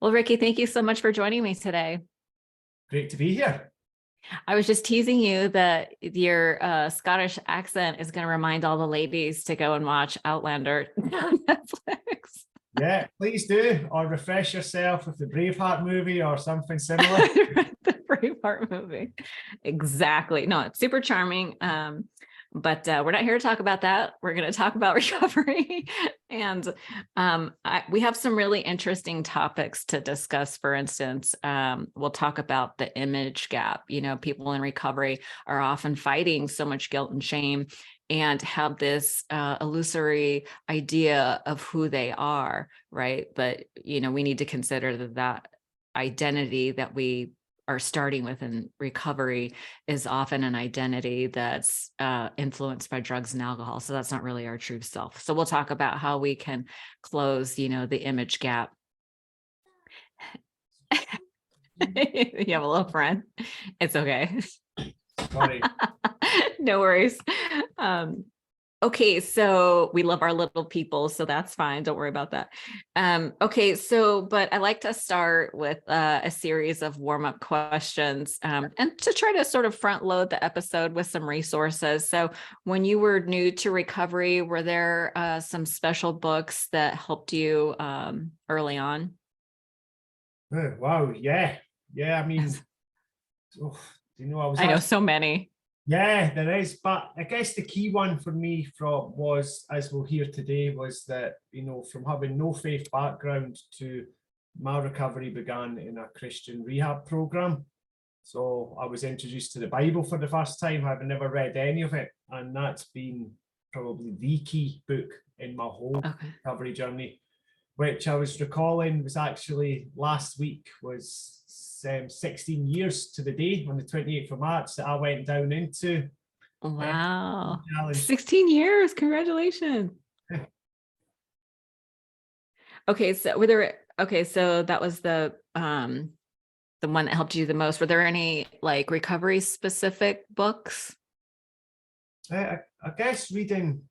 Well, Ricky, thank you so much for joining me today. Great to be here. I was just teasing you that your Scottish accent is going to remind all the ladies to go and watch Outlander on Netflix. Yeah, please do, or refresh yourself with the Braveheart movie or something similar. The Braveheart movie. Exactly. No, it's super charming. But we're not here to talk about that. We're going to talk about recovery. And we have some really interesting topics to discuss. For instance, we'll talk about the image gap. You know, people in recovery are often fighting so much guilt and shame and have this illusory idea of who they are, right? But, you know, we need to consider that identity that we are starting with in recovery is often an identity that's influenced by drugs and alcohol. So that's not really our true self. So we'll talk about how we can close, you know, the image gap. You have a little friend. It's okay. Sorry. No worries. Okay, so we love our little people, so that's fine. Don't worry about that. Okay, but I like to start with a series of warm-up questions and to try to sort of front load the episode with some resources. So when you were new to recovery, were there some special books that helped you early on? Oh, wow, yeah. I mean, you know, I know so many. Yeah, there is, but I guess the key one for me was, as we'll hear today, was that, you know, from having no faith background to my recovery began in a Christian rehab program. So I was introduced to the Bible for the first time, having never read any of it. And that's been probably the key book in my whole recovery journey, which I was recalling was actually last week was 16 years to the day on the 28th of March that I went down into. Wow. 16 years. Congratulations. Okay. So so that was the one that helped you the most. Were there any like recovery specific books? I guess reading,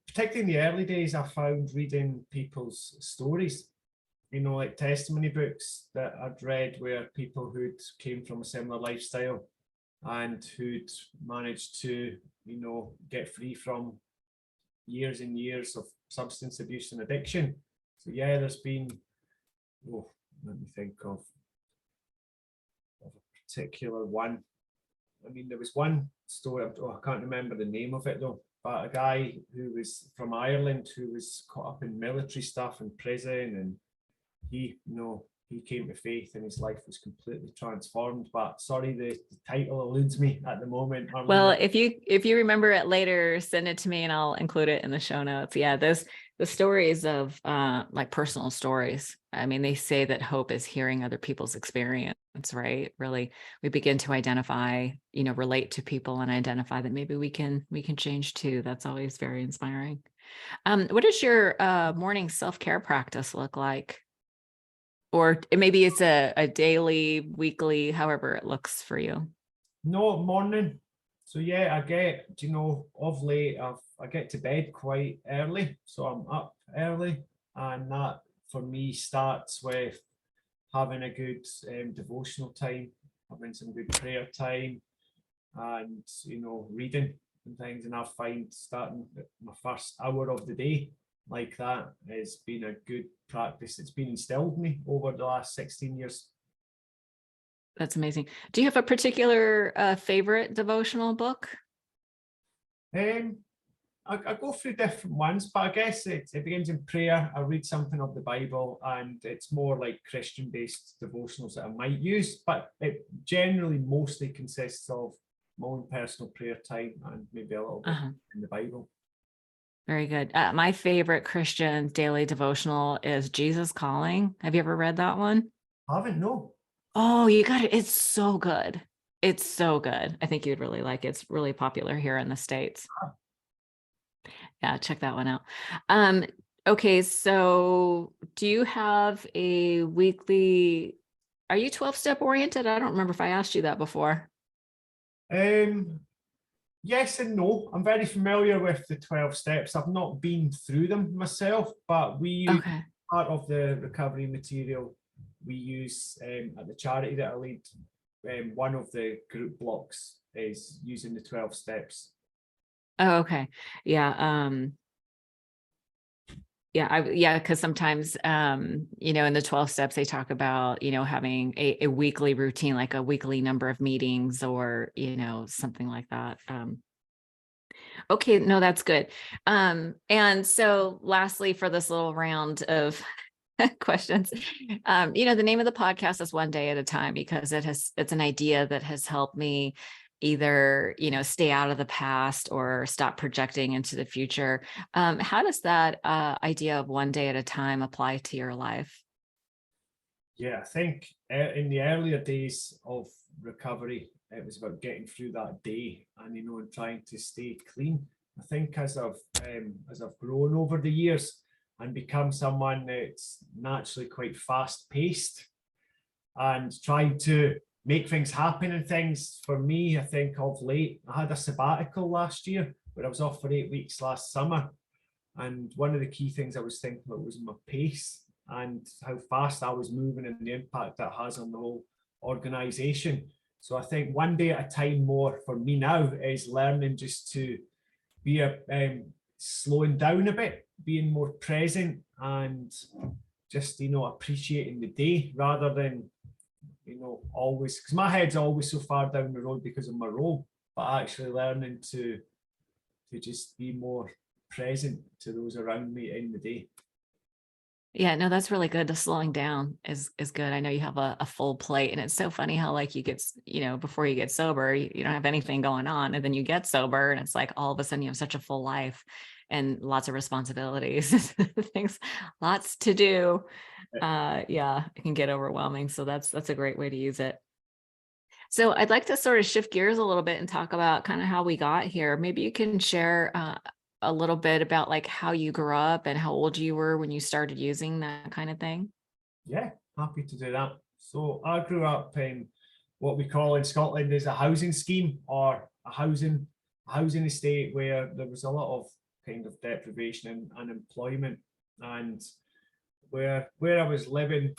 particularly in the early days, I found reading people's stories, you know, like testimony books that I'd read where people who'd came from a similar lifestyle and who'd managed to, you know, get free from years and years of substance abuse and addiction. So yeah, there's been, let me think of a particular one. I mean, there was one story, I can't remember the name of it though, but a guy who was from Ireland who was caught up in military stuff in prison, and he came to faith and his life was completely transformed. But sorry, the title eludes me at the moment. Well, if you remember it later, send it to me and I'll include it in the show notes. Yeah, the stories of like personal stories. I mean, they say that hope is hearing other people's experience, right? Really, we begin to identify, you know, relate to people and identify that maybe we can change too. That's always very inspiring. What does your morning self-care practice look like? Or maybe it's a daily, weekly, however it looks for you. No, morning. So yeah, I get, you know, of late, I get to bed quite early. So I'm up early. And that for me starts with having a good devotional time, having some good prayer time, and, you know, reading and things. And I find starting my first hour of the day like that has been a good practice. It's been instilled in me over the last 16 years. That's amazing. Do you have a particular favorite devotional book? I go through different ones, but I guess it begins in prayer. I read something of the Bible, and it's more like Christian-based devotionals that I might use, but it generally mostly consists of my own personal prayer time and maybe a little bit in the Bible. Very good. My favorite Christian daily devotional is Jesus Calling. Have you ever read that one? I haven't, no. Oh, you got it. It's so good. It's so good. I think you'd really like it. It's really popular here in the States. Yeah, check that one out. Okay, so do you have a weekly, are you 12-step oriented? I don't remember if I asked you that before. Yes and no. I'm very familiar with the 12 steps. I've not been through them myself, but we use part of the recovery material we use at the charity that I lead, one of the group blocks is using the 12 steps. Oh, okay. Yeah. Yeah, because sometimes, in the 12 steps, they talk about, having a weekly routine, like a weekly number of meetings or, something like that. Okay, no, that's good. And so lastly, for this little round of questions, the name of the podcast is One Day at a Time, because it's an idea that has helped me either, stay out of the past or stop projecting into the future. How does that idea of one day at a time apply to your life? Yeah, I think in the earlier days of recovery, it was about getting through that day and and trying to stay clean. I think as I've grown over the years and become someone that's naturally quite fast paced and trying to make things happen and things, for me, I think of late, I had a sabbatical last year where I was off for 8 weeks last summer. And one of the key things I was thinking about was my pace and how fast I was moving and the impact that has on the whole organization. So I think one day at a time more for me now is learning just to be slowing down a bit, being more present and just, appreciating the day rather than, always, because my head's always so far down the road because of my role, but actually learning to just be more present to those around me in the day. Yeah, no, that's really good. The slowing down is good. I know you have a full plate, and it's so funny how like you get, before you get sober, you don't have anything going on, and then you get sober and it's like all of a sudden you have such a full life and lots of responsibilities, things, lots to do. Yeah, it can get overwhelming. So that's a great way to use it. So I'd like to sort of shift gears a little bit and talk about kind of how we got here. Maybe you can share a little bit about like how you grew up and how old you were when you started using that kind of thing. Yeah, happy to do that. So I grew up in what we call in Scotland is a housing scheme or a housing estate where there was a lot of kind of deprivation and unemployment, and where I was living,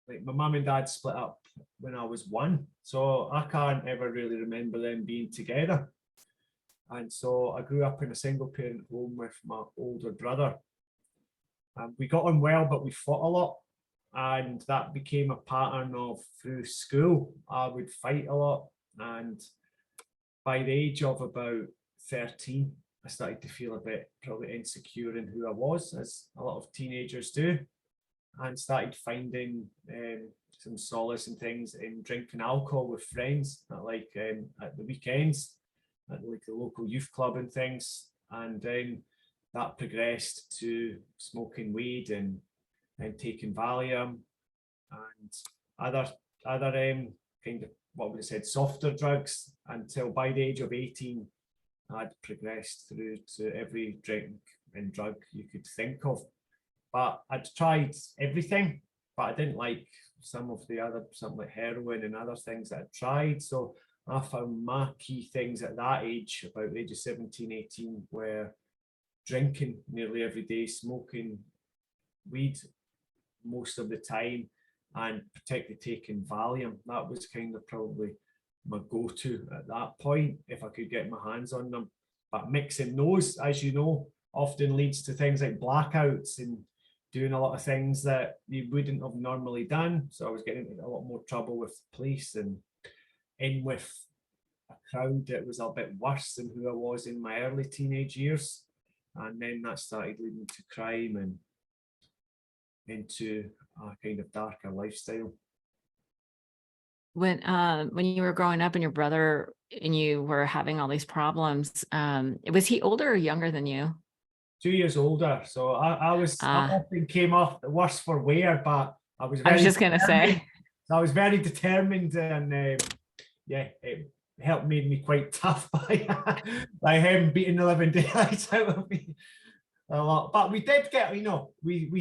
like my mum and dad split up when I was 1, so I can't ever really remember them being together. And so I grew up in a single parent home with my older brother. We got on well, but we fought a lot. And that became a pattern of through school. I would fight a lot. And by the age of about 13, I started to feel a bit probably insecure in who I was, as a lot of teenagers do, and started finding some solace and things in drinking alcohol with friends, like at the weekends, at like the local youth club and things. And then that progressed to smoking weed and taking Valium and other kind of what we said softer drugs, until by the age of 18 I'd progressed through to every drink and drug you could think of. But I'd tried everything, but I didn't like some like heroin and other things that I'd tried. So I found my key things at that age, about the age of 17, 18, were drinking nearly every day, smoking weed most of the time, and particularly taking Valium. That was kind of probably my go-to at that point, if I could get my hands on them. But mixing those, as you know, often leads to things like blackouts and doing a lot of things that you wouldn't have normally done. So I was getting into a lot more trouble with the police and in with a crowd that was a bit worse than who I was in my early teenage years. And then that started leading to crime and into a kind of darker lifestyle. When you were growing up and your brother and you were having all these problems, was he older or younger than you? 2 years older. So I often came off the worse for wear, but I was just going to say. So I was very determined, and it helped made me quite tough by him beating the living daylights out of me a lot. But we did get, we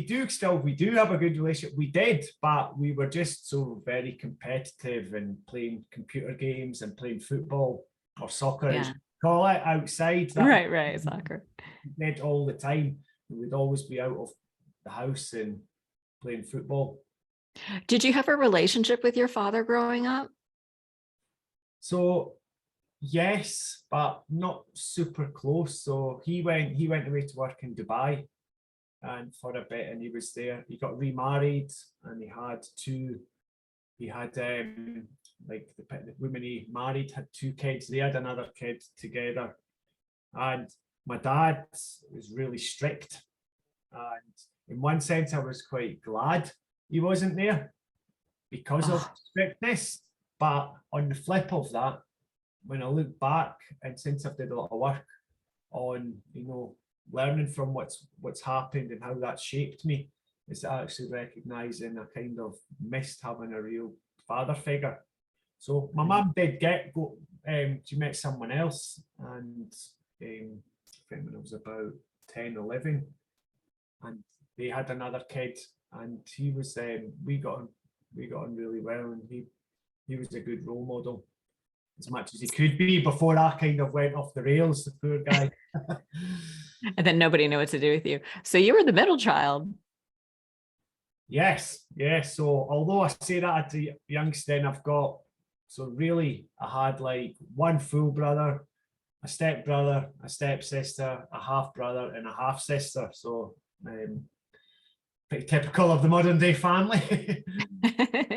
do have a good relationship. We did, but we were just so very competitive and playing computer games and playing football or soccer, as you call it, outside. Right, soccer. We did all the time. We would always be out of the house and playing football. Did you have a relationship with your father growing up? So yes, but not super close. So he went away to work in Dubai and for a bit, and he was there. He got remarried, and he had like the women he married had two kids. They had another kid together, and my dad was really strict. And in one sense, I was quite glad he wasn't there because of Oh, strictness. But on the flip of that, when I look back, and since I've did a lot of work on, learning from what's happened and how that shaped me, is actually recognizing I kind of missed having a real father figure. So my mum did get go. She met someone else, and I think when I was about 10, 11, and they had another kid, and he was we got on really well, and he was a good role model as much as he could be before I kind of went off the rails, the poor guy. and then nobody knew what to do with you. So you were the middle child. Yes, yes. So although I say that at a youngster, so really I had like one full brother, a step brother, a stepsister, a half brother, and a half sister. So pretty typical of the modern day family.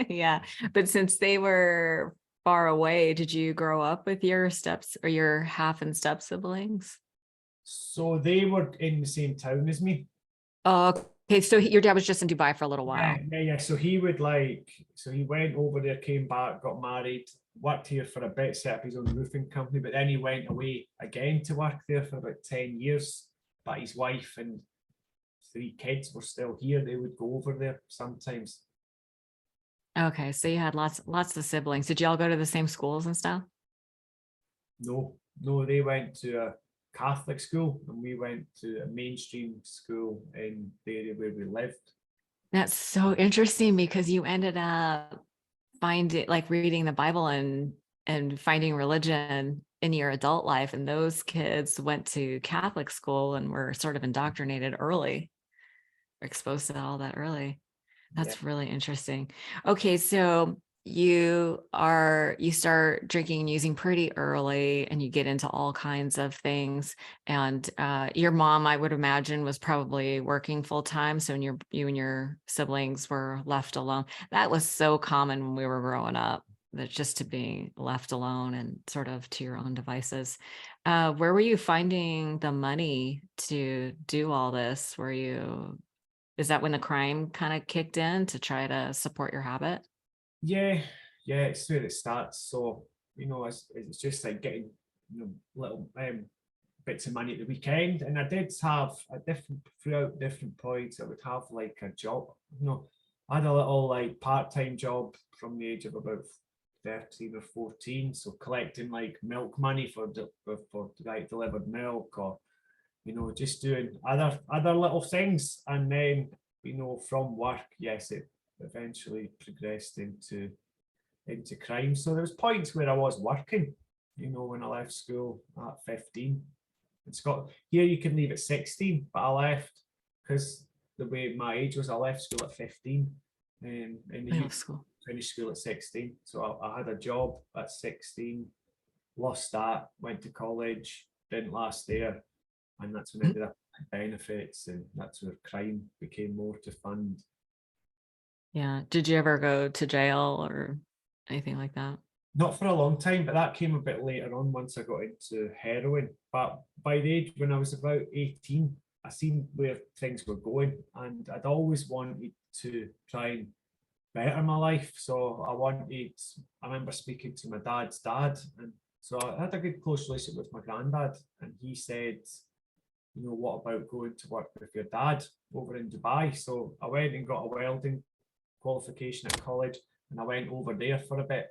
Yeah. But since they were far away, did you grow up with your steps or your half and step siblings? So they were in the same town as me. Oh, okay. So your dad was just in Dubai for a little Yeah, while. yeah, yeah. So he went over there, came back, got married, worked here for a bit, set up his own roofing company, but then he went away again to work there for about 10 years. But his wife and three kids were still here. They would go over there sometimes. Okay. So you had lots of siblings. Did y'all go to the same schools and stuff? No, no, they went to a Catholic school and we went to a mainstream school in the area where we lived. That's so interesting because you ended up finding like reading the Bible and finding religion in your adult life. And those kids went to Catholic school and were sort of indoctrinated early, exposed to all that early. Yeah. That's really interesting. Okay, so you start drinking and using pretty early and you get into all kinds of things. And your mom, I would imagine, was probably working full time. So when you and your siblings were left alone. That was so common when we were growing up, that just to be left alone and sort of to your own devices. Where were you finding the money to do all this? Is that when the crime kind of kicked in to try to support your habit? Yeah, yeah, it's where it starts. So, it's just like getting, little bits of money at the weekend. And I did have throughout different points, I would have like a job. I had a little like part-time job from the age of about 13 or 14. So collecting like milk money for like delivered milk, or just doing other little things. And then, from work, yes, it eventually progressed into crime. So there was points where I was working, when I left school at 15. In Scotland, here you can leave at 16, but I left because the way my age was, I left school at 15. In the Middle UK, school. finished school at 16. So I had a job at 16, lost that, went to college, didn't last there, and that's when I ended up with benefits, and that's where crime became more to fund. Yeah. Did you ever go to jail or anything like that? Not for a long time, but that came a bit later on once I got into heroin. But by the age when I was about 18, I seen where things were going, and I'd always wanted to try and better my life. So I remember speaking to my dad's dad, and so I had a good close relationship with my granddad, and he said, what about going to work with your dad over in Dubai? So I went and got a welding qualification at college, and I went over there for a bit,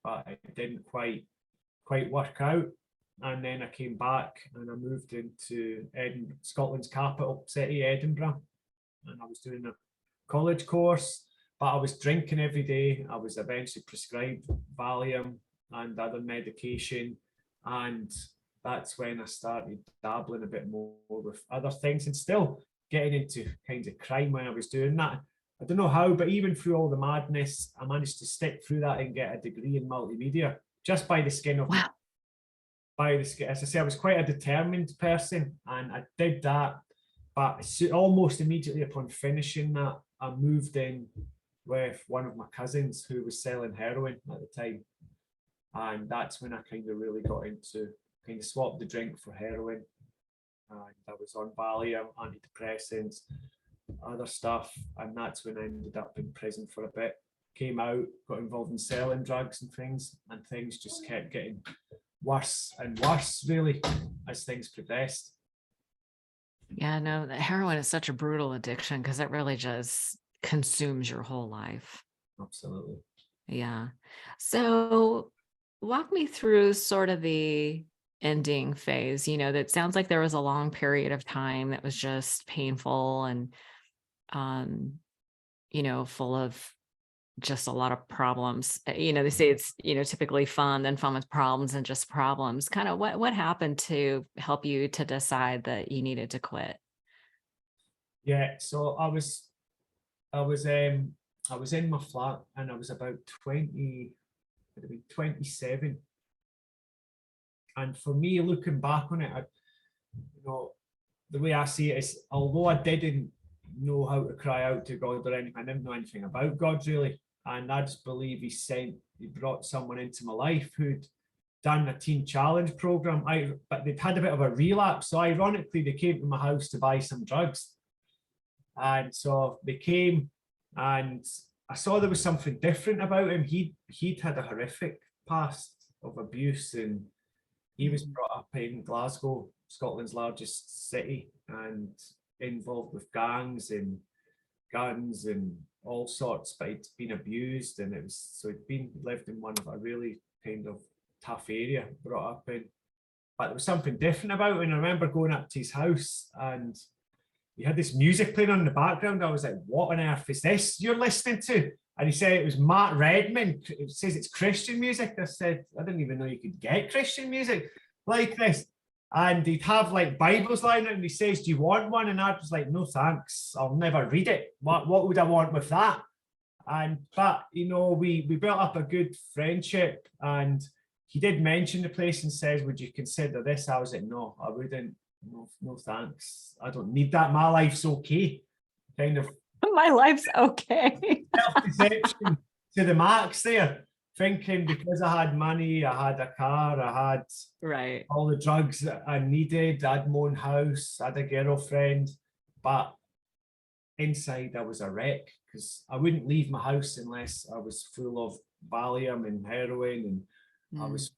but it didn't quite work out. And then I came back and I moved into Scotland's capital city, Edinburgh, and I was doing a college course, but I was drinking every day. I was eventually prescribed Valium and other medication, and that's when I started dabbling a bit more with other things and still getting into kind of crime when I was doing that. I don't know how, but even through all the madness, I managed to stick through that and get a degree in multimedia just by the skin of Wow. by the skin. As I say, I was quite a determined person, and I did that. But almost immediately upon finishing that, I moved in with one of my cousins who was selling heroin at the time, and that's when I kind of really got into kind of swapped the drink for heroin. And I was on Valium, antidepressants, other stuff, and that's when I ended up in prison for a bit. Came out, got involved in selling drugs and things just kept getting worse and worse, really, as things progressed. Yeah, no, the heroin is such a brutal addiction because it really just consumes your whole life. Absolutely. Yeah. So walk me through sort of the ending phase. That sounds like there was a long period of time that was just painful and um, full of just a lot of problems. They say it's, typically fun, then fun with problems and just problems. Kind of what happened to help you to decide that you needed to quit? Yeah, so I was in my flat, and I was about 20, I'd have been 27. And for me, looking back on it, the way I see it is, although I didn't know how to cry out to God or anything, I didn't know anything about God really. And I just believe he brought someone into my life who'd done a teen challenge program. But they'd had a bit of a relapse. So ironically, they came to my house to buy some drugs. And so they came, and I saw there was something different about him. He'd had a horrific past of abuse, and he was brought up in Glasgow, Scotland's largest city, and involved with gangs and guns and all sorts, but he'd been abused, and he'd lived in one of a really kind of tough area, brought up in. But there was something different about him. And I remember going up to his house, and he had this music playing on in the background. I was like, what on earth is this you're listening to? And he said it was Matt Redman. It says it's Christian music. I said, I didn't even know you could get Christian music like this. And he'd have like Bibles lying out, and he says, do you want one? And I was like, no thanks, I'll never read it. What would I want with that? But we built up a good friendship, and he did mention the place and says, would you consider this? I was like, no, I wouldn't. No thanks, I don't need that, my life's okay. Kind of My life's okay. self-deception to the max there, thinking because I had money, I had a car, I had Right. all the drugs that I needed, I had my own house, I had a girlfriend, but inside I was a wreck, because I wouldn't leave my house unless I was full of Valium and heroin, and I was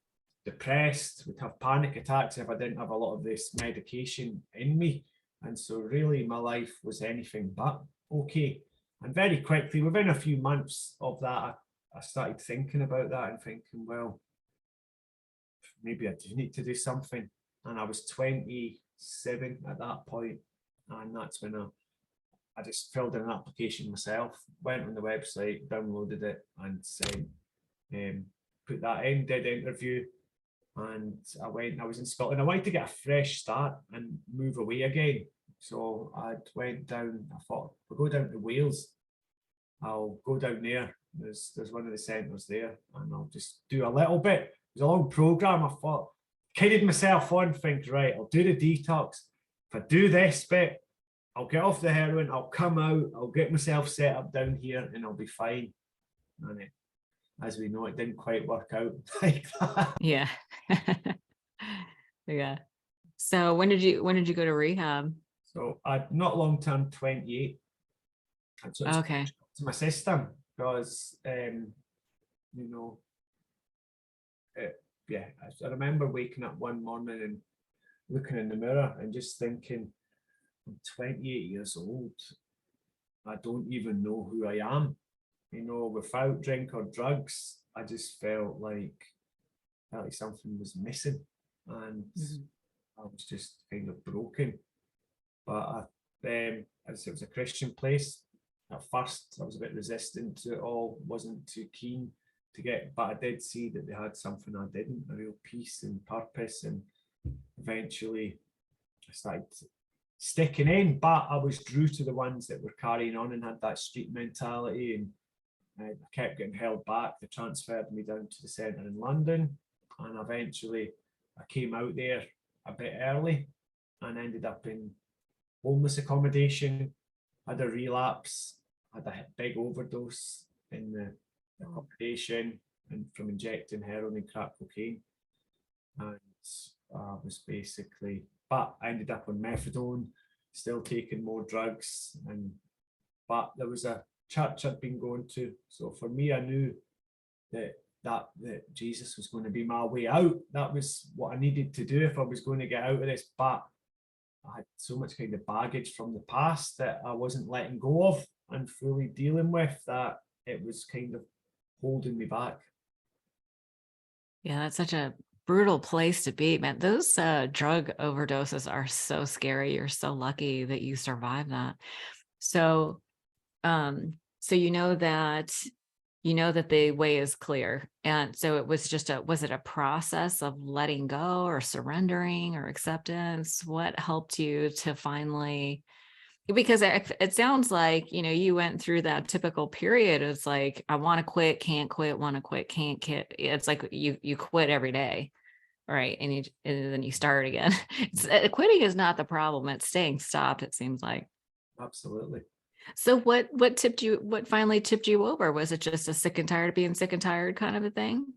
depressed, would have panic attacks if I didn't have a lot of this medication in me. And so really my life was anything but okay. And very quickly, within a few months of that, I started thinking about that and thinking, well, maybe I do need to do something. And I was 27 at that point, and that's when I just filled in an application myself, went on the website, downloaded it, and said, put that in, did interview, and I was in Scotland. I wanted to get a fresh start and move away again. So I went down, I thought, we'll go down to Wales. I'll go down there. There's one of the centres there, and I'll just do a little bit. It was a long programme. I thought, kidded myself on, think, right, I'll do the detox. If I do this bit, I'll get off the heroin, I'll come out, I'll get myself set up down here, and I'll be fine. And as we know, it didn't quite work out like that. Yeah. Yeah. So when did you go to rehab? So I not long term 28. And so it's Okay. to my system, because you know, yeah, I remember waking up one morning and looking in the mirror and just thinking, I'm 28 years old. I don't even know who I am. Without drink or drugs, I just felt like something was missing, and I was just kind of broken. But as it was a Christian place, at first I was a bit resistant to it all, wasn't too keen to get, but I did see that they had something I didn't, a real peace and purpose, and eventually I started sticking in, but I was drew to the ones that were carrying on and had that street mentality, and I kept getting held back. They transferred me down to the centre in London, and eventually I came out there a bit early and ended up in homeless accommodation, had a relapse, had a big overdose in the accommodation and from injecting heroin and crack cocaine. And I was basically, but I ended up on methadone, still taking more drugs. But there was a church I'd been going to. So for me, I knew that Jesus was going to be my way out. That was what I needed to do if I was going to get out of this. But I had so much kind of baggage from the past that I wasn't letting go of and fully dealing with, that it was kind of holding me back. Yeah, that's such a brutal place to be, man. Those drug overdoses are so scary. You're so lucky that you survived that. So, so you know that the way is clear. And so it was just was it a process of letting go or surrendering or acceptance? What helped you to finally, because it sounds like, you went through that typical period. It's like, I want to quit, can't quit, want to quit, can't quit. It's like you quit every day. Right. And then you start again. Quitting is not the problem. It's staying stopped, it seems like. Absolutely. So what finally tipped you over? Was it just a sick and tired of being sick and tired kind of a thing?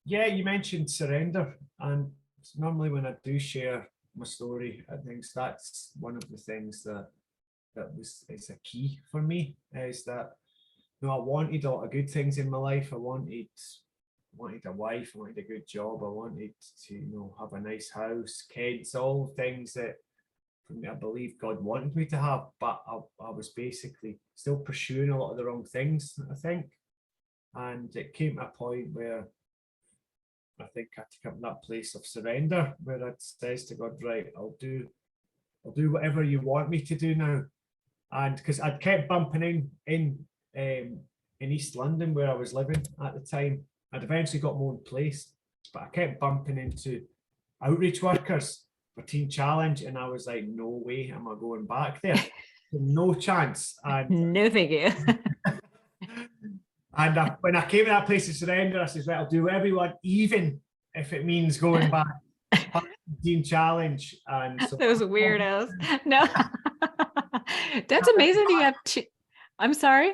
Yeah, you mentioned surrender. And normally when I do share my story, I think that's one of the things that is a key for me, is that I wanted a lot of good things in my life. I wanted a wife, I wanted a good job, I wanted to have a nice house, kids, all things that I believe God wanted me to have, but I was basically still pursuing a lot of the wrong things, I think. And it came to a point where I think I took up that place of surrender, where it says to God, right, I'll do whatever you want me to do now. And because I'd kept bumping in East London where I was living at the time, I'd eventually got my own place, but I kept bumping into outreach workers for Teen Challenge, and I was like, no way am I going back there. No chance. And no, thank you. And when I came to that place of surrender, I said, right, I'll do everyone, even if it means going back to Teen Challenge. And so those weirdos. No, that's amazing. You have I'm sorry.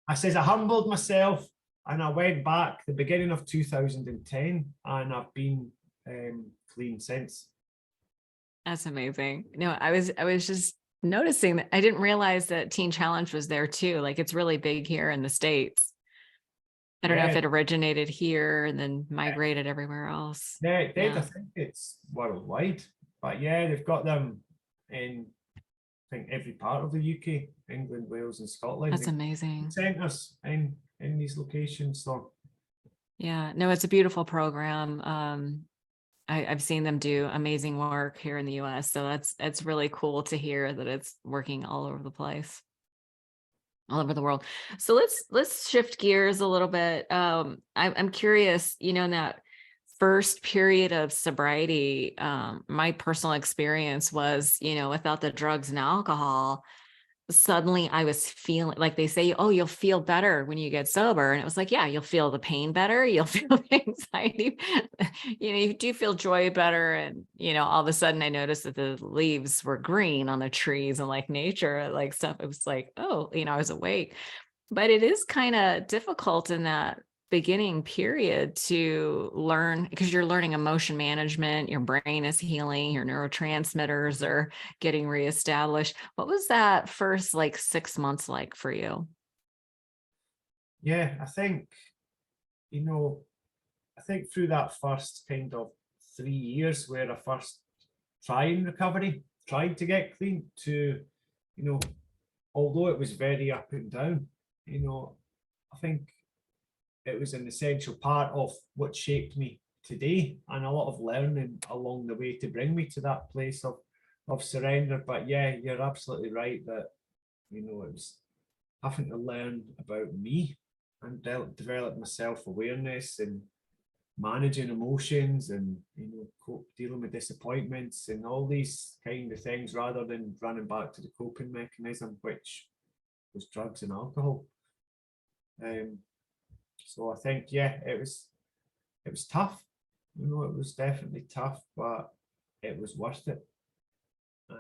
I says I humbled myself and I went back the beginning of 2010, and I've been clean since. That's amazing. No, I was just noticing that I didn't realize that Teen Challenge was there too. Like, it's really big here in the States. I don't know if it originated here and then migrated everywhere else. Yeah, it did. I think it's worldwide. But yeah, they've got them in, I think, every part of the UK, England, Wales, and Scotland. That's amazing. Centres in these locations. So yeah, no, it's a beautiful program. I've seen them do amazing work here in the US. So it's really cool to hear that it's working all over the place, all over the world. So let's shift gears a little bit. I'm curious, in that first period of sobriety, my personal experience was, without the drugs and alcohol, suddenly I was feeling like, they say, oh, you'll feel better when you get sober. And it was like, yeah, you'll feel the pain better. You'll feel the anxiety, you do feel joy better. And, all of a sudden I noticed that the leaves were green on the trees and like nature, like stuff. It was like, oh, I was awake, but it is kind of difficult in that beginning period to learn, because you're learning emotion management, your brain is healing, your neurotransmitters are getting reestablished. What was that first 6 months like for you? Yeah, I think, I think through that first kind of 3 years where I first tried recovery, tried to get clean, to, although it was very up and down, I think it was an essential part of what shaped me today, and a lot of learning along the way to bring me to that place of surrender. But yeah, you're absolutely right that, it was having to learn about me and develop my self-awareness and managing emotions and, dealing with disappointments and all these kind of things, rather than running back to the coping mechanism, which was drugs and alcohol. So I think, yeah, it was tough. It was definitely tough, but it was worth it.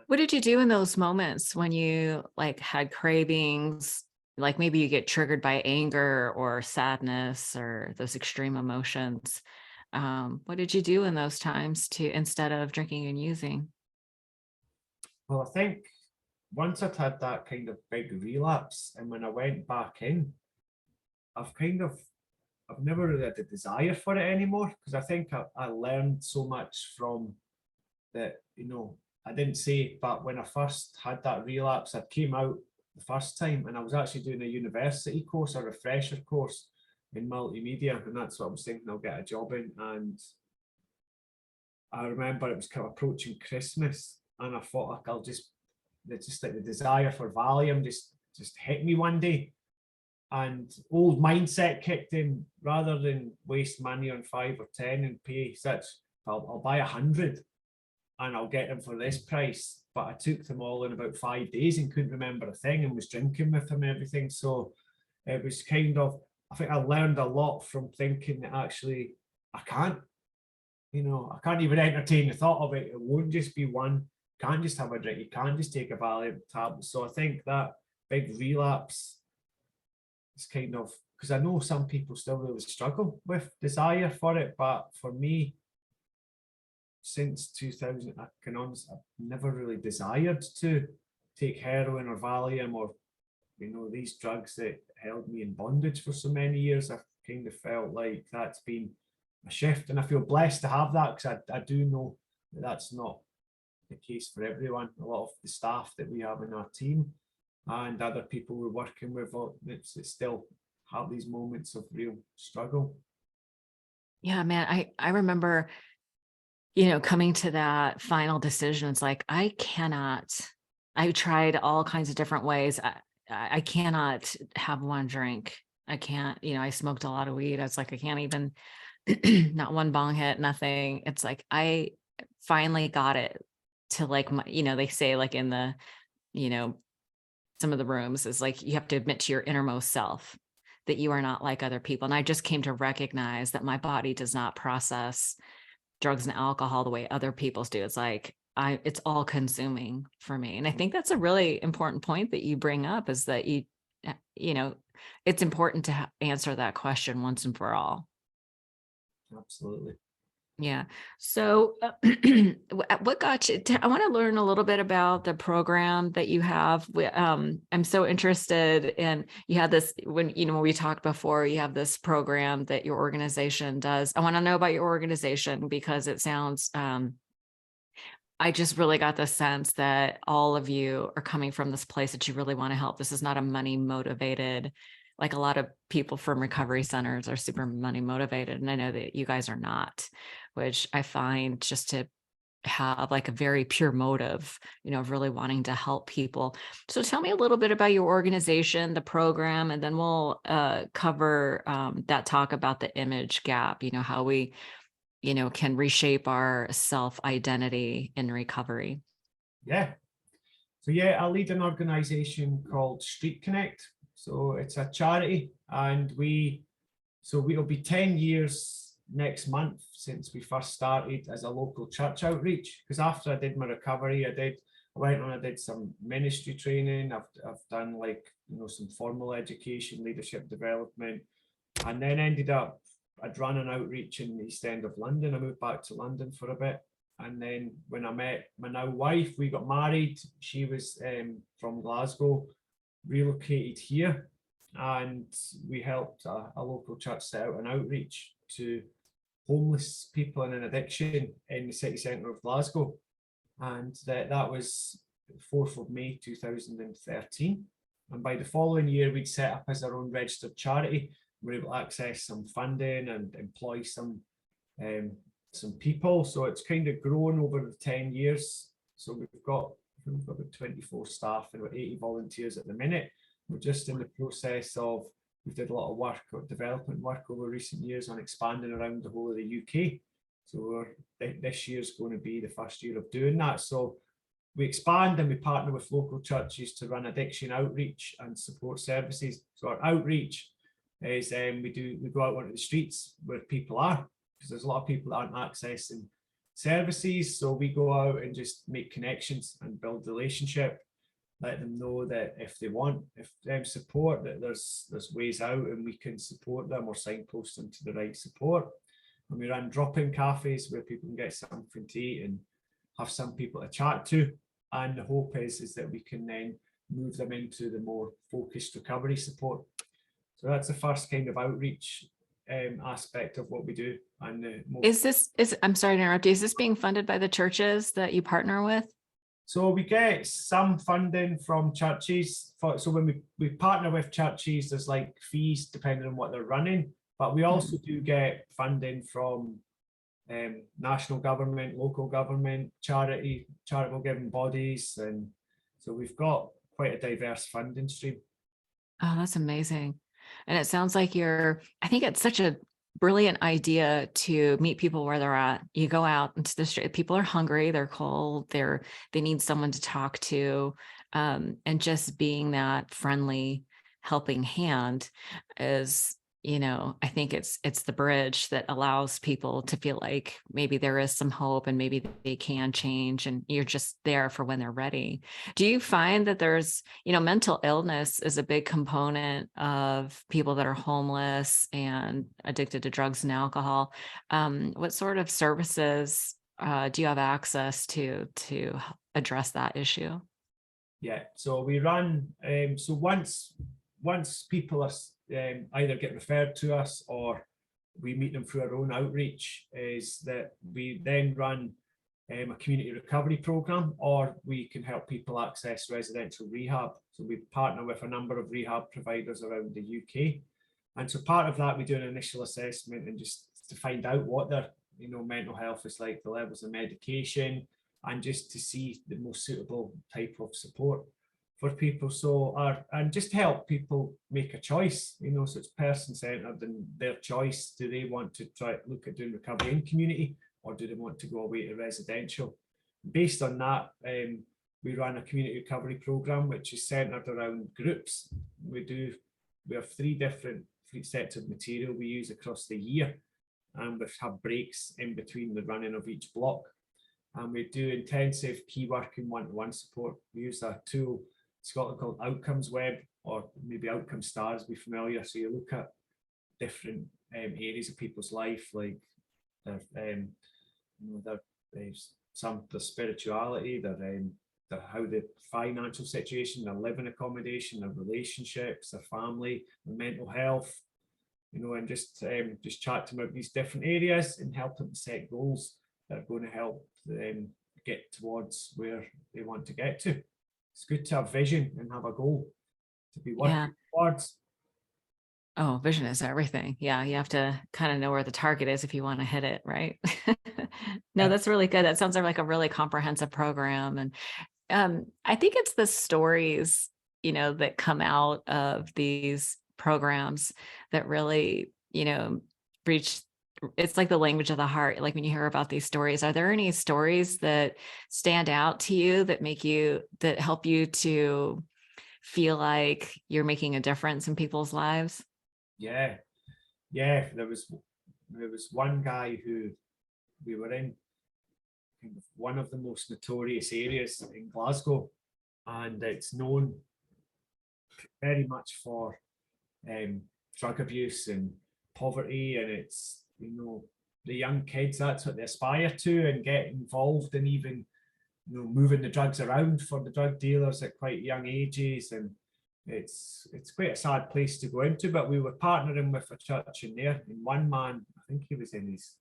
What did you do in those moments when you like had cravings? Like maybe you get triggered by anger or sadness or those extreme emotions. What did you do in those times to instead of drinking and using? Well, I think once I'd had that kind of big relapse, and when I went back in, I've never really had the desire for it anymore, because I think I learned so much from that. I didn't say, but when I first had that relapse, I came out the first time and I was actually doing a university course, a refresher course in multimedia, and that's what I was thinking I'll get a job in. And I remember it was kind of approaching Christmas, and I thought, like, it's just like the desire for Valium just hit me one day, and old mindset kicked in. Rather than waste money on 5 or 10 and pay such, I'll buy 100 and I'll get them for this price. But I took them all in about 5 days and couldn't remember a thing, and was drinking with them and everything. So it was kind of, I think I learned a lot from thinking that actually I can't even entertain the thought of it. It won't just be one. You can't just have a drink. You can't just take a Valium tablet. So I think that big relapse is kind of, because I know some people still really struggle with desire for it, but for me, since 2000, I can honestly, I've never really desired to take heroin or Valium or these drugs that held me in bondage for so many years. I've kind of felt like that's been a shift, and I feel blessed to have that, because I do know that that's not the case for everyone. A lot of the staff that we have in our team and other people we're working with, it's still have these moments of real struggle. Yeah, man, I remember, coming to that final decision. It's like, I tried all kinds of different ways. I cannot have one drink. I can't, I smoked a lot of weed. I was like, I can't even, not one bong hit, nothing. It's like, I finally got it to like, they say like in the, some of the rooms is like, you have to admit to your innermost self that you are not like other people. And I just came to recognize that my body does not process drugs and alcohol the way other people's do. It's like, it's all consuming for me. And I think that's a really important point that you bring up, is that it's important to answer that question once and for all. Absolutely. Yeah. So what got you I want to learn a little bit about the program that you have. I'm so interested in, you had this, when we talked before, you have this program that your organization does. I want to know about your organization, because it sounds, I just really got the sense that all of you are coming from this place that you really want to help. This is not a money motivated, like a lot of people from recovery centers are super money motivated. And I know that you guys are not, which I find just to have like a very pure motive, of really wanting to help people. So tell me a little bit about your organization, the program, and then we'll cover that talk about the image gap, how we can reshape our self-identity in recovery. Yeah. So yeah, I lead an organization called Street Connect. So it's a charity, and it'll be 10 years next month since we first started as a local church outreach. Because after I did my recovery, I went on, I did some ministry training. I've done like, some formal education, leadership development, and then ended up, I'd run an outreach in the East End of London. I moved back to London for a bit. And then when I met my now wife, we got married. She was from Glasgow, relocated here, and we helped a local church set out an outreach to homeless people in an addiction in the city centre of Glasgow. And that was the 4th of May 2013. And by the following year, we'd set up as our own registered charity. We were able to access some funding and employ some people. So it's kind of grown over the 10 years. So we've got about 24 staff and about 80 volunteers at the minute. We're just in the process of, we've did a lot of work or development work over recent years on expanding around the whole of the UK. So this year's going to be the first year of doing that. So we expand and we partner with local churches to run addiction outreach and support services. So our outreach is we go out onto the streets where people are, because there's a lot of people that aren't accessing services. So we go out and just make connections and build relationship, let them know that if they want support, that there's ways out and we can support them or signpost them to the right support. And we run drop-in cafes where people can get something to eat and have some people to chat to. And the hope is that we can then move them into the more focused recovery support. So that's the first kind of outreach aspect of what we do. And I'm sorry to interrupt you. Is this being funded by the churches that you partner with? So we get some funding from churches. So when we partner with churches, there's like fees depending on what they're running, but we also do get funding from national government, local government, charitable giving bodies. And so we've got quite a diverse funding stream. Oh, that's amazing. And it sounds like I think it's such a brilliant idea to meet people where they're at. You go out into the street, people are hungry, they're cold, they need someone to talk to. And just being that friendly, helping hand is, I think it's the bridge that allows people to feel like maybe there is some hope and maybe they can change, and you're just there for when they're ready. Do you find that there's, mental illness is a big component of people that are homeless and addicted to drugs and alcohol? What sort of services do you have access to address that issue? Yeah, so we run, so once people are either get referred to us or we meet them through our own outreach, is that we then run a community recovery program, or we can help people access residential rehab. So we partner with a number of rehab providers around the UK. And so part of that, we do an initial assessment and just to find out what their mental health is like, the levels of medication, and just to see the most suitable type of support for people. So and just help people make a choice, so it's person-centered and their choice. Do they want to try look at doing recovery in community, or do they want to go away to residential? Based on that, we run a community recovery program which is centered around groups. We have three sets of material we use across the year, and we have breaks in between the running of each block. And we do intensive key work and one-to-one support. We use a tool Scotland called Outcomes Web, or maybe Outcome Stars, be familiar. So you look at different areas of people's life, like their spirituality, their how the financial situation, their living accommodation, their relationships, their family, their mental health, and just chat to them about these different areas and help them set goals that are going to help them get towards where they want to get to. It's good to have vision and have a goal to be working towards. Oh, vision is everything. Yeah, you have to kind of know where the target is if you want to hit it, right? No, that's really good. That sounds like a really comprehensive program. And I think it's the stories, that come out of these programs that really, reach. It's like the language of the heart. Like when you hear about these stories, are there any stories that stand out to you that help you to feel like you're making a difference in people's lives? Yeah. There was one guy who we were in kind of one of the most notorious areas in Glasgow, and it's known very much for drug abuse and poverty, and it's the young kids, that's what they aspire to and get involved in, even moving the drugs around for the drug dealers at quite young ages. And it's quite a sad place to go into. But we were partnering with a church in there, and one man, I think he was in his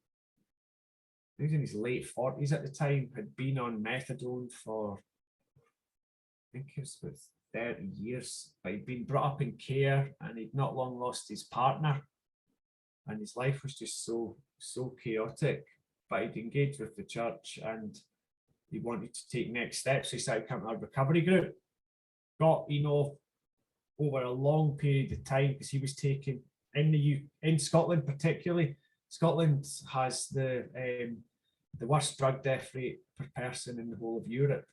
late 40s at the time, had been on methadone for, I think it was about 30 years, but he'd been brought up in care, and he'd not long lost his partner, and his life was just so chaotic. But he'd engaged with the church and he wanted to take next steps. So he started coming to our recovery group, got over a long period of time, because he was taken in Scotland particularly. Scotland has the worst drug death rate per person in the whole of Europe,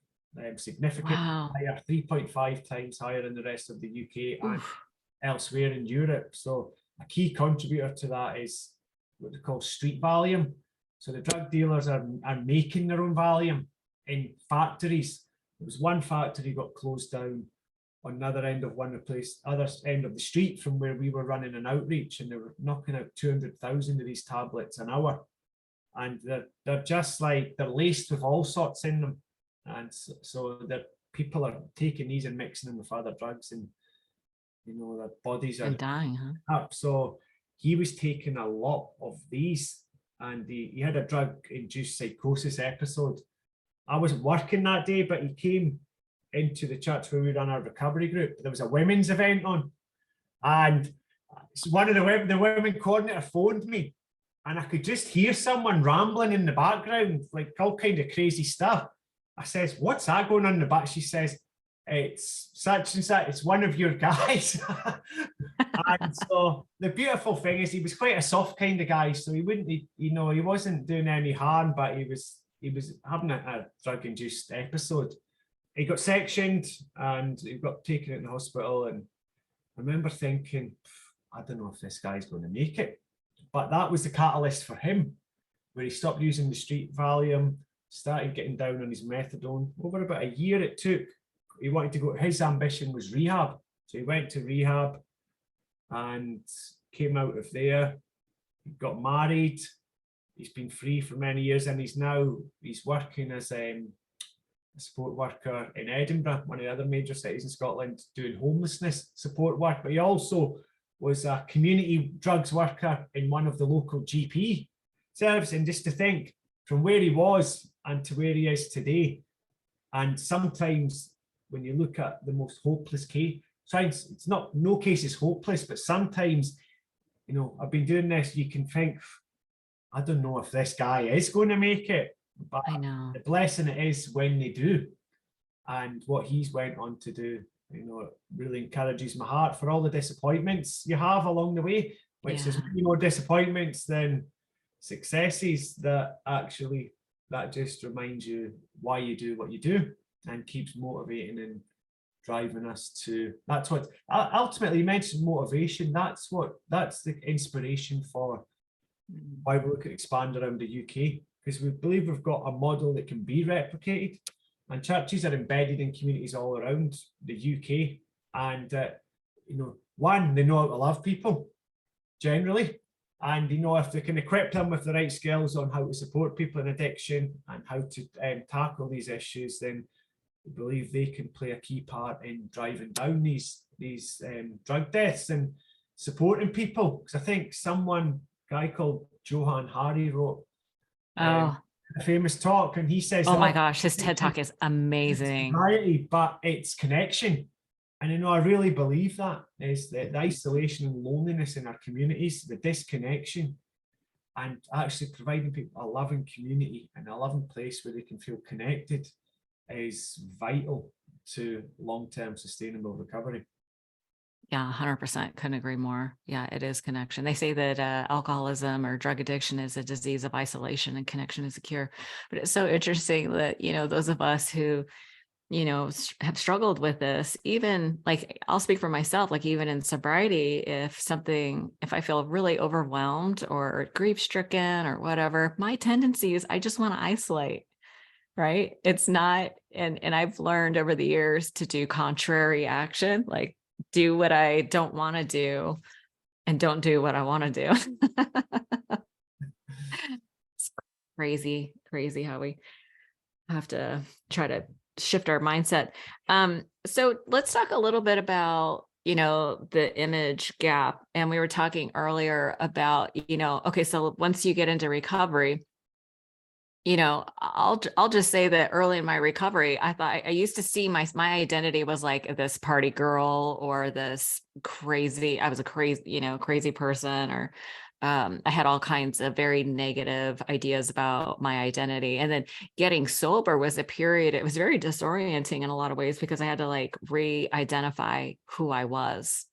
significantly higher, 3.5 times higher than the rest of the UK and elsewhere in Europe. So a key contributor to that is what they call street Valium. So the drug dealers are making their own Valium in factories. There was one factory got closed down on the other end of other end of the street from where we were running an outreach, and they were knocking out 200,000 of these tablets an hour. And they're just like, they're laced with all sorts in them. And so that people are taking these and mixing them with other drugs, and their bodies are dying, up. So he was taking a lot of these, and he had a drug-induced psychosis episode. I wasn't working that day, but he came into the church where we run our recovery group. There was a women's event on, and one of the women coordinator phoned me, and I could just hear someone rambling in the background, like all kind of crazy stuff. I says, "What's that going on in the back?" She says, "It's such and such, it's one of your guys." And so the beautiful thing is, he was quite a soft kind of guy, so he wouldn't, he wasn't doing any harm, but he was having a drug-induced episode. He got sectioned and he got taken into the hospital, and I remember thinking, I don't know if this guy's going to make it. But that was the catalyst for him, where he stopped using the street Valium, started getting down on his methadone. Over about a year it took. He wanted to go, his ambition was rehab. So he went to rehab and came out of there. He got married. He's been free for many years, and he's working as a support worker in Edinburgh, one of the other major cities in Scotland, doing homelessness support work. But he also was a community drugs worker in one of the local GP services. And just to think, from where he was and to where he is today, and sometimes when you look at the most hopeless case, it's not, no case is hopeless, but sometimes, I've been doing this, you can think, I don't know if this guy is going to make it, but I know the blessing it is when they do. And what he's went on to do, it really encourages my heart for all the disappointments you have along the way, which is many more disappointments than successes. That just reminds you why you do what you do, and keeps motivating and driving us to. That's what ultimately, you mentioned motivation. That's the inspiration for why we look at expand around the UK, because we believe we've got a model that can be replicated, and churches are embedded in communities all around the UK. And one, they know how to love people generally, and if they can equip them with the right skills on how to support people in addiction and how to tackle these issues, then we believe they can play a key part in driving down these drug deaths and supporting people. Because I think a guy called Johann Hari wrote a famous talk, and he says, oh my gosh, his TED talk is amazing. But it's connection. And I really believe that is the isolation and loneliness in our communities, the disconnection, and actually providing people a loving community and a loving place where they can feel connected is vital to long-term sustainable recovery. Yeah, 100%. Couldn't agree more. Yeah, it is connection. They say that alcoholism or drug addiction is a disease of isolation and connection is a cure. But it's so interesting that, those of us who, have struggled with this, even like, I'll speak for myself, like even in sobriety, if I feel really overwhelmed or grief stricken or whatever, my tendency is I just want to isolate. Right. It's not. And I've learned over the years to do contrary action, like do what I don't want to do and don't do what I want to do. It's crazy how we have to try to shift our mindset. So let's talk a little bit about, the image gap. And we were talking earlier about, okay, so once you get into recovery, I'll just say that early in my recovery, I thought I used to see my identity was like this party girl or this crazy, I was a crazy person, or I had all kinds of very negative ideas about my identity. And then getting sober was a period, it was very disorienting in a lot of ways because I had to like re-identify who I was.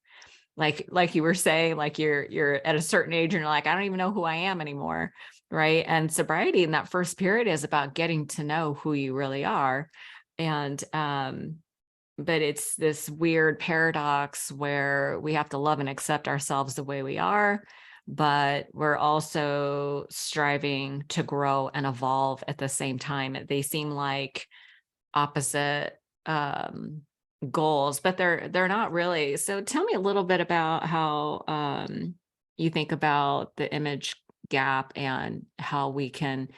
Like you were saying, like you're at a certain age and you're like, I don't even know who I am anymore. Right. And sobriety in that first period is about getting to know who you really are. And but it's this weird paradox where we have to love and accept ourselves the way we are, but we're also striving to grow and evolve at the same time. They seem like opposite goals, but they're not really. So tell me a little bit about how you think about the image gap and how we can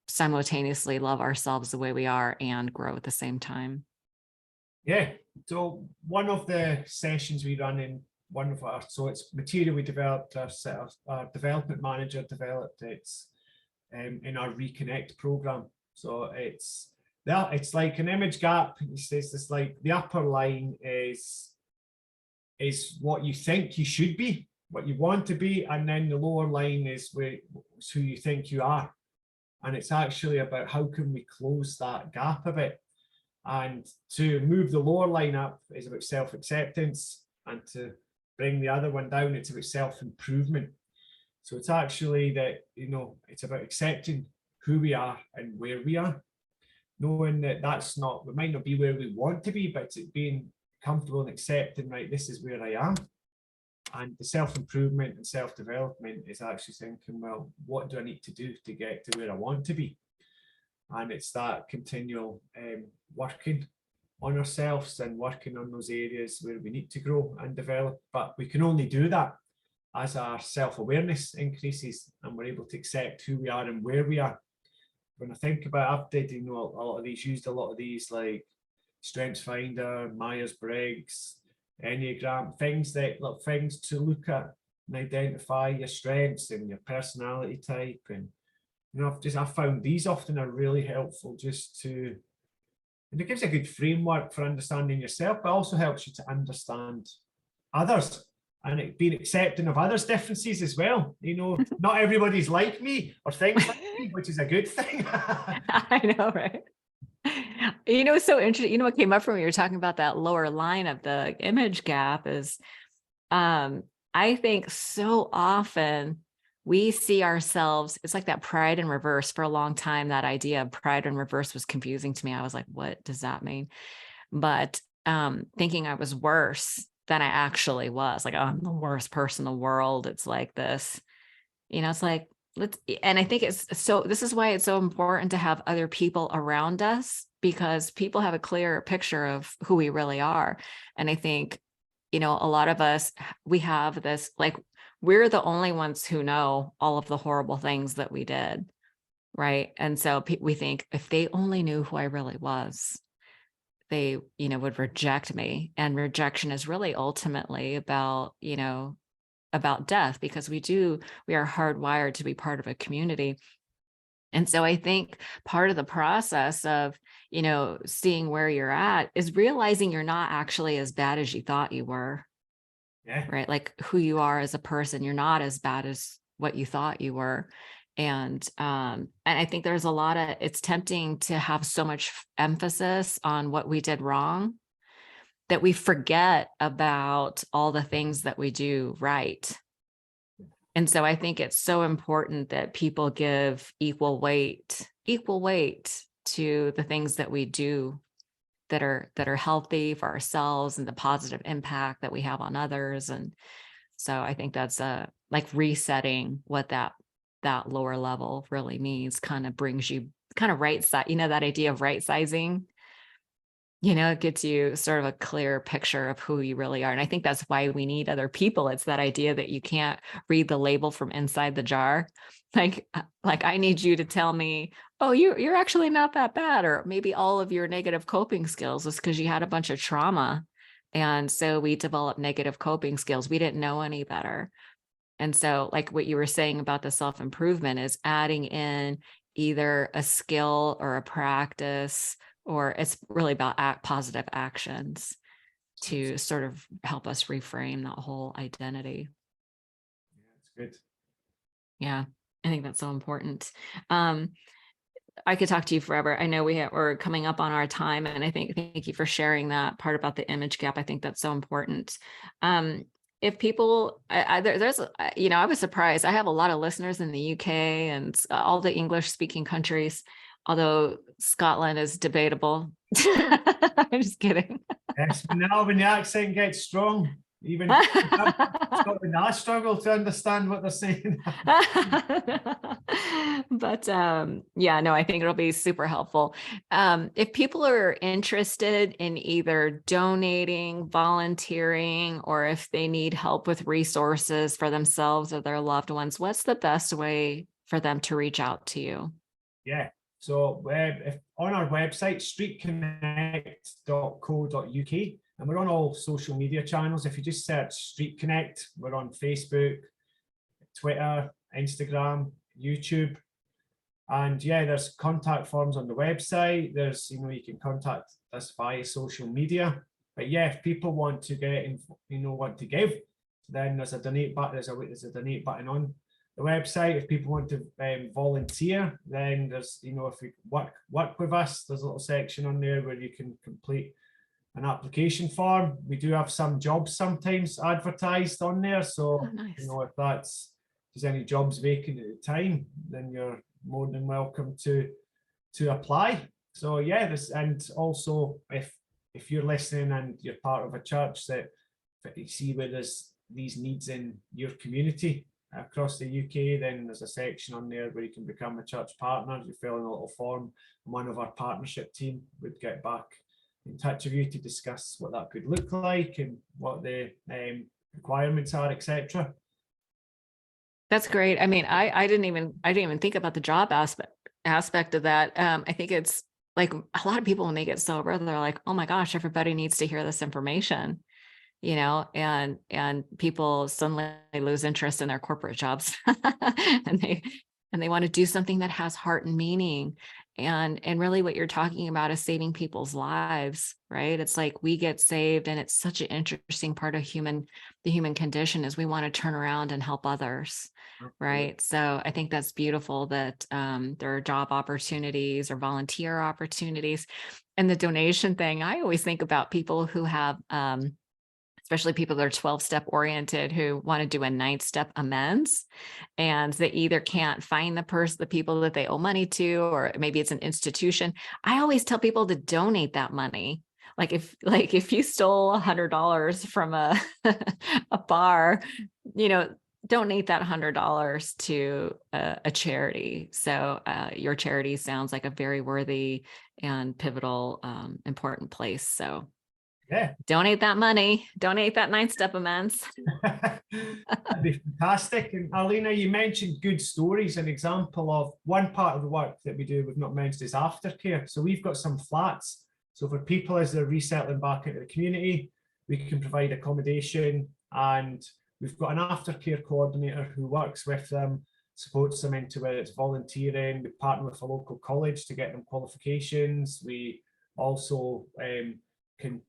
simultaneously love ourselves the way we are and grow at the same time. Yeah. So one of the sessions we run in one of our, so it's material we developed ourselves, our development manager developed it in our Reconnect program. So it's like an image gap. He says this, like the upper line is what you think you should be, what you want to be, and then the lower line is who you think you are. And it's actually about how can we close that gap a bit. And to move the lower line up is about self-acceptance, and to bring the other one down, it's about self-improvement. So it's actually that, it's about accepting who we are and where we are, knowing that we might not be where we want to be, but it's being comfortable and accepting, right, this is where I am. And the self-improvement and self-development is actually thinking, well, what do I need to do to get to where I want to be? And it's that continual working on ourselves and working on those areas where we need to grow and develop. But we can only do that as our self-awareness increases and we're able to accept who we are and where we are. When I think about, I've did, used a lot of these like Strengths Finder, Myers-Briggs, Enneagram, things to look at and identify your strengths and your personality type. And I've found these often are really helpful and it gives a good framework for understanding yourself, but also helps you to understand others and being accepting of others' differences as well. Not everybody's like me or thinks like me, which is a good thing. I know, right? It's so interesting. What came up from when you were talking about that lower line of the image gap is, I think so often we see ourselves, it's like that pride in reverse. For a long time, that idea of pride in reverse was confusing to me. I was like, what does that mean? But thinking I was worse than I actually was, like, oh, I'm the worst person in the world. It's like this, it's like, and I think this is why it's so important to have other people around us, because people have a clearer picture of who we really are. And I think, a lot of us, we have this, like, we're the only ones who know all of the horrible things that we did. Right. And so we think if they only knew who I really was, they, would reject me. And rejection is really ultimately about, about death, because we are hardwired to be part of a community. And so I think part of the process of, seeing where you're at is realizing you're not actually as bad as you thought you were. Yeah. Right. Like who you are as a person, you're not as bad as what you thought you were. And I think there's it's tempting to have so much emphasis on what we did wrong that we forget about all the things that we do right. And so I think it's so important that people give equal weight to the things that we do that are healthy for ourselves and the positive impact that we have on others. And so I think that's like resetting what that lower level really means, kind of brings you kind of right side, that idea of right sizing, it gets you sort of a clear picture of who you really are. And I think that's why we need other people. It's that idea that you can't read the label from inside the jar. Like I need you to tell me, oh, you're actually not that bad. Or maybe all of your negative coping skills is because you had a bunch of trauma. And so we developed negative coping skills. We didn't know any better. And so like what you were saying about the self-improvement is adding in either a skill or a practice, or it's really about positive actions to sort of help us reframe that whole identity. Yeah, it's good. Yeah, I think that's so important. Um, I could talk to you forever. I know we're coming up on our time, and I think thank you for sharing that part about the image gap. I think that's so important. Um, if people, I was surprised. I have a lot of listeners in the UK and all the English speaking countries, although Scotland is debatable. I'm just kidding. Yes, now when the accent gets strong, even Scotland, I struggle to understand what they're saying. But yeah, no, I think it'll be super helpful. If people are interested in either donating, volunteering, or if they need help with resources for themselves or their loved ones, what's the best way for them to reach out to you? Yeah. So if on our website, streetconnect.co.uk, and we're on all social media channels. If you just search Street Connect, we're on Facebook, Twitter, Instagram, YouTube. And yeah, there's contact forms on the website. There's, you can contact us via social media. But yeah, if people want to get in, want to give, then there's a donate button. There's a donate button on the website. If people want to volunteer, then there's, if you work with us, there's a little section on there where you can complete an application form. We do have some jobs sometimes advertised on there. So, Nice. if there's any jobs vacant at the time, then you're more than welcome to apply. So yeah, and also if you're listening and you're part of a church that you see where there's these needs in your community across the UK, then there's a section on there where you can become a church partner. You fill in a little form, and one of our partnership team would get back in touch with you to discuss what that could look like and what the requirements are, etc. That's great. I mean, I didn't even think about the job aspect of that. I think it's like a lot of people when they get sober, they're like, oh my gosh, everybody needs to hear this information, and people suddenly lose interest in their corporate jobs and they want to do something that has heart and meaning. And really what you're talking about is saving people's lives, right? It's like we get saved, and it's such an interesting part of the human condition is we want to turn around and help others. Right. So I think that's beautiful that there are job opportunities or volunteer opportunities. And the donation thing, I always think about people who have especially people that are 12-step oriented who want to do a 9-step amends, and they either can't find the people that they owe money to, or maybe it's an institution. I always tell people to donate that money. Like if you stole $100 from a a bar, donate that $100 to a charity. So your charity sounds like a very worthy and pivotal, important place. So Yeah, donate that money, donate that 9-step amends. that'd be fantastic. And Alina, you mentioned good stories. An example of one part of the work that we do we've not mentioned is aftercare. So we've got some flats. So for people as they're resettling back into the community, we can provide accommodation, and we've got an aftercare coordinator who works with them, supports them into whether it's volunteering. We partner with a local college to get them qualifications. We also can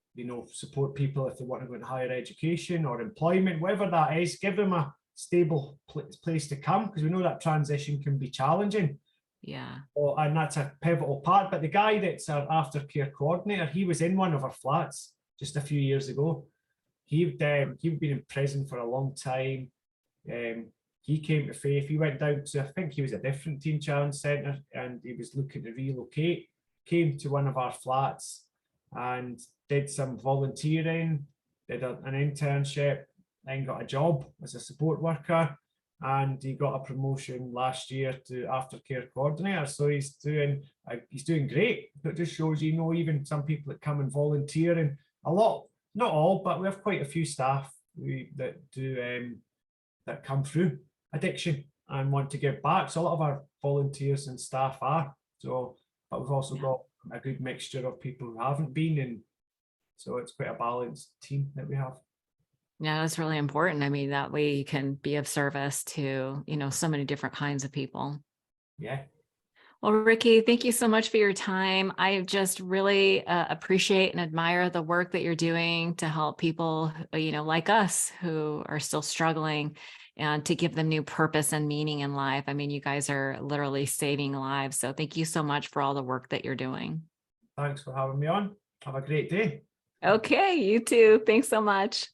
support people if they want to go into higher education or employment, whatever that is, give them a stable place to come, because we know that transition can be challenging. Yeah. And that's a pivotal part. But the guy that's our aftercare coordinator, he was in one of our flats just a few years ago. He'd been in prison for a long time. He came to faith. He went down to, I think he was a different teen challenge centre, and he was looking to relocate. Came to one of our flats and did some volunteering, did an internship, then got a job as a support worker, and he got a promotion last year to aftercare coordinator. So he's doing great. But it just shows, even some people that come and volunteer, and a lot, not all, but we have quite a few staff that come through addiction and want to give back. So a lot of our volunteers and staff are. So, but we've also got a good mixture of people who haven't been, and so it's quite a balanced team that we have. Yeah, that's really important. I mean, that way you can be of service to, so many different kinds of people. Yeah. Well, Ricky, thank you so much for your time. I just really appreciate and admire the work that you're doing to help people, like us who are still struggling. and to give them new purpose and meaning in life. I mean, you guys are literally saving lives. So thank you so much for all the work that you're doing. Thanks for having me on. Have a great day. Okay, you too. Thanks so much.